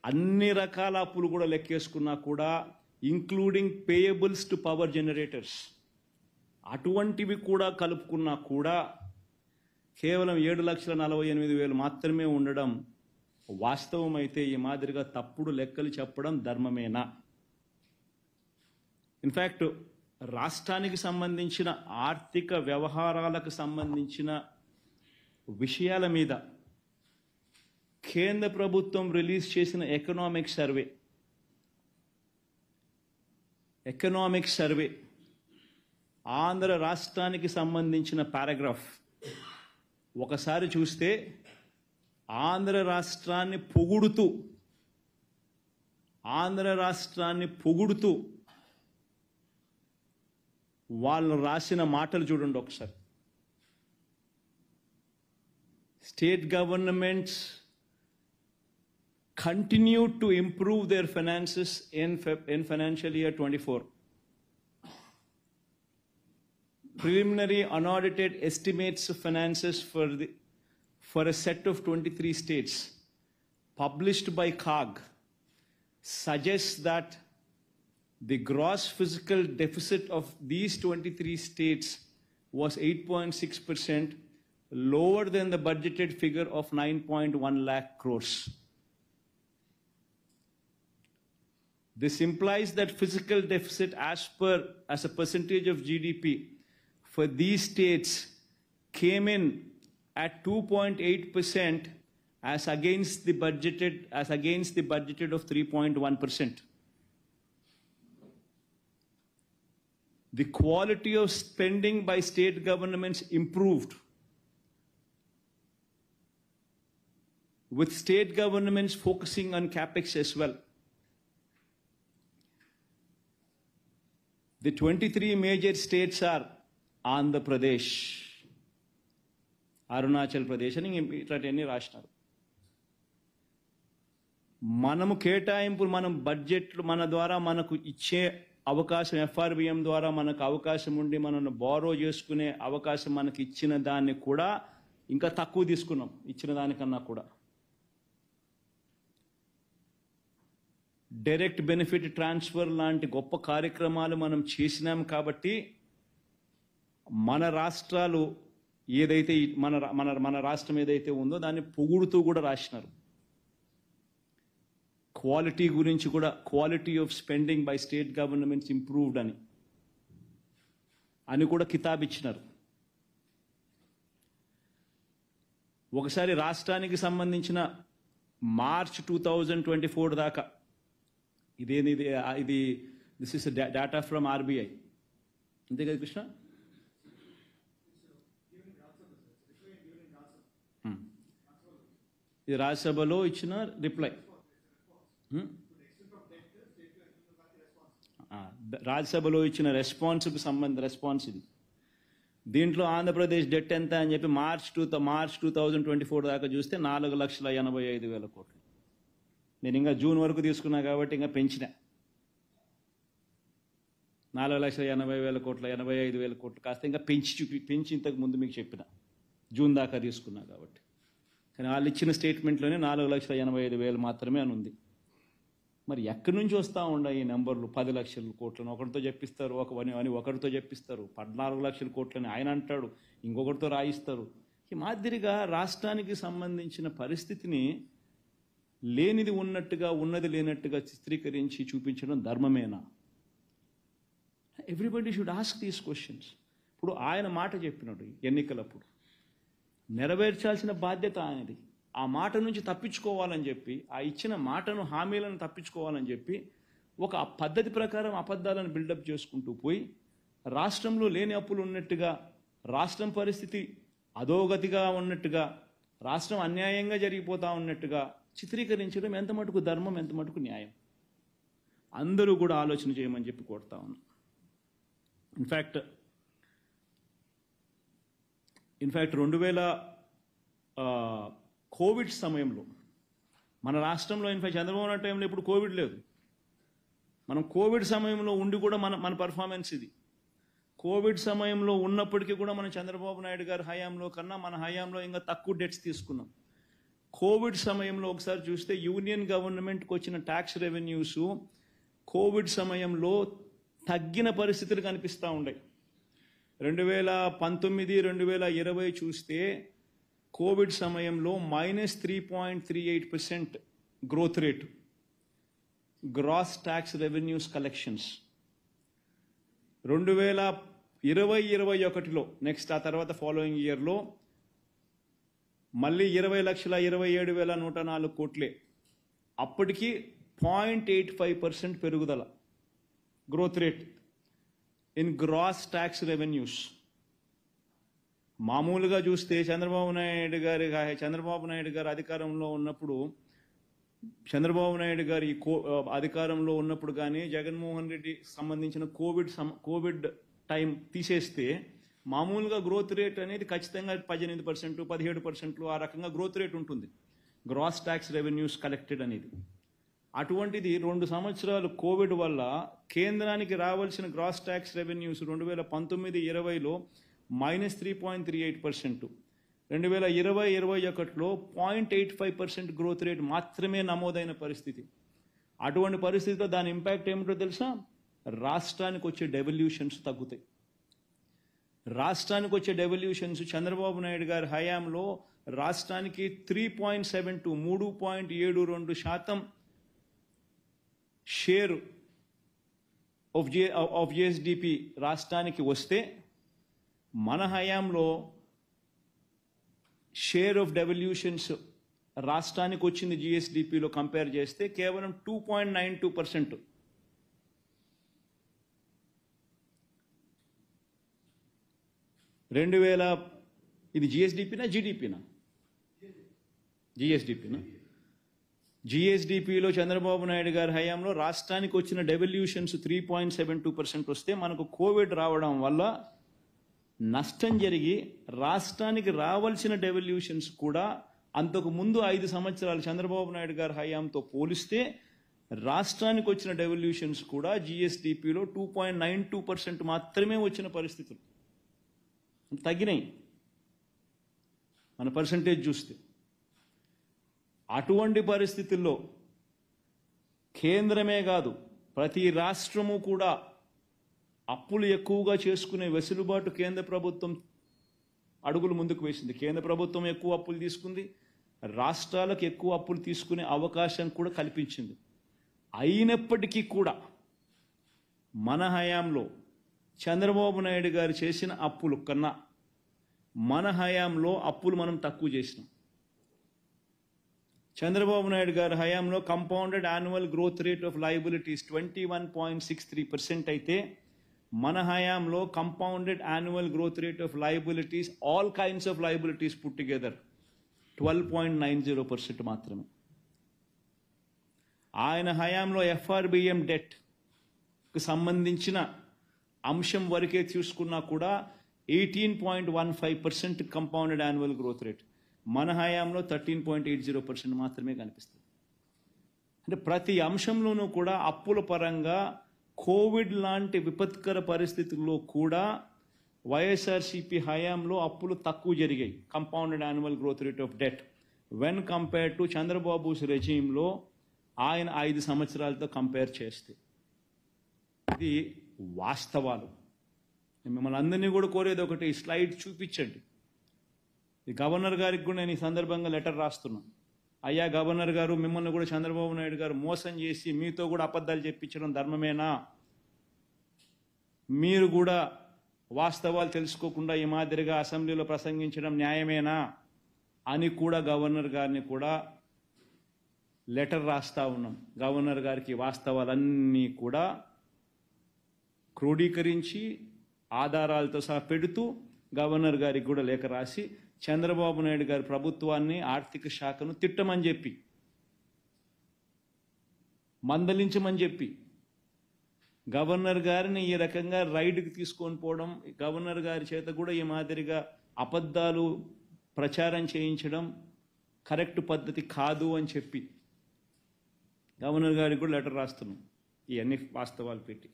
అన్ని రకాల అప్పులు కూడా లెక్కేసుకున్నా కూడా including payables to power generators అటువంటివి కూడా కలుపుకున్నా కూడా కేవలం 7,48,000 మాత్రమే ఉండడం వాస్తవం అయితే ఈ మాదిరిగా తప్పుడు లెక్కలు చెప్పడం ధర్మమేనా? ఇన్ఫ్యాక్ట్ రాష్ట్రానికి సంబంధించిన ఆర్థిక వ్యవహారాలకు సంబంధించిన విషయాల మీద కేంద్ర ప్రభుత్వం రిలీజ్ చేసిన ఎకనామిక్ సర్వే ఆంధ్ర రాష్ట్రానికి సంబంధించిన పారాగ్రాఫ్ ఒకసారి చూస్తే ఆంధ్ర రాష్ట్రాన్ని పొగుడుతూ వాళ్ళు రాసిన మాటలు చూడండి ఒకసారి. State governments continue to improve their finances in financial year 24. Preliminary unaudited estimates of finances for a set of 23 states published by CAG suggests that the gross fiscal deficit of these 23 states was 8.6%, lower than the budgeted figure of 9.1 lakh crores. This implies that fiscal deficit as a percentage of GDP for these states came in at 2.8% as against the budgeted of 3.1%. The quality of spending by state governments improved, with state governments focusing on capex as well. The 23 major states are Andhra Pradesh, Arunachal Pradesh, and ఇట్లాంటివన్నీ రాసినారు. మనము కేటాయింపులు మనం బడ్జెట్లు మన ద్వారా మనకు ఇచ్చే అవకాశం FRBM ద్వారా మనకు అవకాశం ఉండి మనల్ని బారో చేసుకునే అవకాశం మనకి ఇచ్చిన దాన్ని కూడా ఇంకా తక్కువ తీసుకున్నాం ఇచ్చిన దానికన్నా కూడా. డైరెక్ట్ బెనిఫిట్ ట్రాన్స్ఫర్ లాంటి గొప్ప కార్యక్రమాలు మనం చేసినాం కాబట్టి మన రాష్ట్రాలు ఏదైతే మన రాష్ట్రం ఏదైతే ఉందో దాన్ని పొగుడుతూ కూడా రాసినారు. క్వాలిటీ గురించి కూడా quality of spending by state governments improved అని కూడా కితాబ్ ఇచ్చినారు. ఒకసారి రాష్ట్రానికి సంబంధించిన మార్చ్ 2024 దాకా ఇది this is data from RBI, అంతే కదా కృష్ణ? ఇది రాజ్యసభలో ఇచ్చిన రిప్లై. రాజ్యసభలో ఇచ్చిన రెస్పాన్స్ ఇది. దీంట్లో ఆంధ్రప్రదేశ్ డెట్ ఎంత అని చెప్పి మార్చ్ 2024 దాకా చూస్తే 4,85,000 కోట్లు. నేను ఇంకా జూన్ వరకు తీసుకున్నా కాబట్టి ఇంకా పెంచిన 4,80,000 కోట్ల 85,000 కోట్లు కాస్త ఇంకా పెంచి ఇంతకు ముందు మీకు చెప్పిన జూన్ దాకా తీసుకున్నా కాబట్టి. కానీ వాళ్ళు ఇచ్చిన స్టేట్మెంట్లోనే 4,85,000 మాత్రమే అని ఉంది. మరి ఎక్కడి నుంచి వస్తూ ఉండే ఈ నెంబర్లు? 10 లక్షల కోట్లను ఒకరితో చెప్పిస్తారు, ఒకరితో చెప్పిస్తారు, 14 లక్షల కోట్లని ఆయన అంటాడు, ఇంకొకరితో రాయిస్తారు. ఈ మాదిరిగా రాష్ట్రానికి సంబంధించిన పరిస్థితిని లేనిది ఉన్నట్టుగా ఉన్నది లేనట్టుగా చిత్రీకరించి చూపించడం ధర్మమేనా? Everybody should ask these questions. ఇప్పుడు ఆయన మాట చెప్పినాడు ఎన్నికలప్పుడు, నెరవేర్చాల్సిన బాధ్యత ఆయనది. ఆ మాట నుంచి తప్పించుకోవాలని చెప్పి, ఆ ఇచ్చిన మాటను హామీలను తప్పించుకోవాలని చెప్పి ఒక పద్ధతి ప్రకారం అబద్ధాలను బిల్డప్ చేసుకుంటూ పోయి రాష్ట్రంలో లేని అప్పులు ఉన్నట్టుగా, రాష్ట్రం పరిస్థితి అధోగతిగా ఉన్నట్టుగా, రాష్ట్రం అన్యాయంగా జరిగిపోతా ఉన్నట్టుగా చిత్రీకరించడం ఎంత మటుకు ధర్మం, ఎంత మటుకు న్యాయం? అందరూ కూడా ఆలోచన చేయమని చెప్పి కోరుతా ఉన్నాం. ఇన్ఫ్యాక్ట్ 2000 కోవిడ్ సమయంలో మన రాష్ట్రంలో ఇన్ఫ్యాక్ట్ చంద్రబాబు నాయుడు టైంలో ఇప్పుడు కోవిడ్ లేదు. మనం కోవిడ్ సమయంలో ఉండి కూడా మన పర్ఫార్మెన్స్ ఇది. కోవిడ్ సమయంలో ఉన్నప్పటికీ కూడా మనం చంద్రబాబు నాయుడు గారి హయాంలో కన్నా మన హయాంలో ఇంకా తక్కువ డెట్స్ తీసుకున్నాం. కోవిడ్ సమయంలో ఒకసారి చూస్తే యూనియన్ గవర్నమెంట్కి వచ్చిన ట్యాక్స్ రెవెన్యూస్ కోవిడ్ సమయంలో తగ్గిన పరిస్థితులు కనిపిస్తూ ఉన్నాయి. 2019, 2020 చూస్తే కోవిడ్ సమయంలో -3.38% growth rate gross tax revenues collections. 2020-21లో నెక్స్ట్ ఆ తర్వాత ఫాలోయింగ్ ఇయర్లో మళ్ళీ 20,27,104 కోట్లే. అప్పటికి 0.85% పెరుగుదల growth rate in gross tax revenues. మామూలుగా చూస్తే చంద్రబాబు నాయుడు గారు అధికారంలో ఉన్నప్పుడు అధికారంలో ఉన్నప్పుడు కానీ జగన్మోహన్ రెడ్డి సంబంధించిన కోవిడ్ టైం తీసేస్తే మామూలుగా గ్రోత్ రేట్ అనేది ఖచ్చితంగా 18%, 17% ఆ రకంగా గ్రోత్ రేట్ ఉంటుంది గ్రాస్ ట్యాక్స్ రెవెన్యూస్ కలెక్టెడ్ అనేది. అటువంటిది 2 సంవత్సరాలు కోవిడ్ వల్ల కేంద్రానికి రావాల్సిన గ్రాస్ ట్యాక్స్ రెవెన్యూస్ 2019-20లో -3.38%, 2020-21లో 0.85% గ్రోత్ రేట్ మాత్రమే నమోదైన పరిస్థితి. అటువంటి పరిస్థితిలో దాని ఇంపాక్ట్ ఏమిటో తెలుసా? రాష్ట్రానికి వచ్చే డెవల్యూషన్స్ తగ్గుతాయి. రాష్ట్రానికి వచ్చే డెవల్యూషన్స్ చంద్రబాబు నాయుడు గారి హయాంలో రాష్ట్రానికి 3.72% షేర్ ఆఫ్ జిఎస్డిపి రాష్ట్రానికి వస్తే మన హయాంలో షేర్ ఆఫ్ డెవల్యూషన్స్ రాష్ట్రానికి వచ్చింది జిఎస్డిపిలో కంపేర్ చేస్తే కేవలం 2.92%. ఇది జిఎస్డిపినా జీడిపినా? జిఎస్డిపిలో చంద్రబాబు నాయుడు గారి హయాంలో రాష్ట్రానికి వచ్చిన డెవల్యూషన్స్ 3.72% వస్తే మనకు కోవిడ్ రావడం వల్ల నష్టం జరిగి రాష్ట్రానికి రావాల్సిన డెవల్యూషన్స్ కూడా అంతకు ముందు 5 సంవత్సరాలు చంద్రబాబు నాయుడు గారి హయాంతో పోలిస్తే రాష్ట్రానికి వచ్చిన డెవల్యూషన్స్ కూడా జిఎస్డిపిలో 2.92% మాత్రమే వచ్చిన పరిస్థితులు తగ్గినాయి మన పర్సంటేజ్ చూస్తే. అటువంటి పరిస్థితుల్లో కేంద్రమే కాదు ప్రతి రాష్ట్రము కూడా అప్పులు ఎక్కువగా చేసుకునే వెసులుబాటు కేంద్ర ప్రభుత్వం అడుగులు ముందుకు వేసింది. కేంద్ర ప్రభుత్వం ఎక్కువ అప్పులు తీసుకుంది, రాష్ట్రాలకు ఎక్కువ అప్పులు తీసుకునే అవకాశం కూడా కల్పించింది. అయినప్పటికీ కూడా మన హయాంలో చంద్రబాబు నాయుడు గారు చేసిన అప్పులు కన్నా మన హయాంలో అప్పులు మనం తక్కువ చేసినాం. చంద్రబాబు నాయుడు గారి హయాంలో compounded annual growth rate of liabilities 21.63% అయితే మన హయాంలో compounded annual growth rate of liabilities all kinds of liabilities put together 12.90% మాత్రమే. ఆయన హయాంలో ఎఫ్ఆర్బిఎం డెట్కి సంబంధించిన అంశం వరకే చూసుకున్నా కూడా 18.15% కంపౌండెడ్ యాన్యువల్ గ్రోత్ రేట్, మన హయాంలో 13.80% మాత్రమే కనిపిస్తుంది. అంటే ప్రతి అంశంలోనూ కూడా అప్పుల పరంగా కోవిడ్ లాంటి విపత్కర పరిస్థితుల్లో కూడా వైఎస్ఆర్సీపీ హయాంలో అప్పులు తక్కువ జరిగాయి. Compounded annual growth rate of debt when compare to Chandrababu's రెజీమ్లో ఆయన 5 సంవత్సరాలతో కంపేర్ చేస్తే. ఇది వాస్తవాలు. మిమ్మల్ని అందరినీ కూడా కోరేది ఒకటి, ఈ స్లైడ్ చూపించండి. ఈ గవర్నర్ గారికి కూడా నేను ఈ సందర్భంగా లెటర్ రాస్తున్నాను. అయ్యా గవర్నర్ గారు, మిమ్మల్ని కూడా చంద్రబాబు నాయుడు గారు మోసం చేసి మీతో కూడా అబద్ధాలు చెప్పించడం ధర్మమేనా? మీరు కూడా వాస్తవాలు తెలుసుకోకుండా ఈ మాదిరిగా అసెంబ్లీలో ప్రసంగించడం న్యాయమేనా అని కూడా గవర్నర్ గారిని కూడా లెటర్ రాస్తా ఉన్నాం. గవర్నర్ గారికి వాస్తవాలన్నీ కూడా క్రోడీకరించి ఆధారాలతో సహా పెడుతూ గవర్నర్ గారికి కూడా లేఖ రాసి చంద్రబాబు నాయుడు గారి ప్రభుత్వాన్ని, ఆర్థిక శాఖను తిట్టమని చెప్పి, మందలించమని చెప్పి, గవర్నర్ గారిని ఈ రకంగా రైడ్కి తీసుకొని పోవడం, గవర్నర్ గారి చేత కూడా ఈ మాదిరిగా అబద్ధాలు ప్రచారం చేయించడం కరెక్ట్ పద్ధతి కాదు అని చెప్పి గవర్నర్ గారికి కూడా లెటర్ రాస్తున్నాం ఇవన్నీ వాస్తవాలు పెట్టి.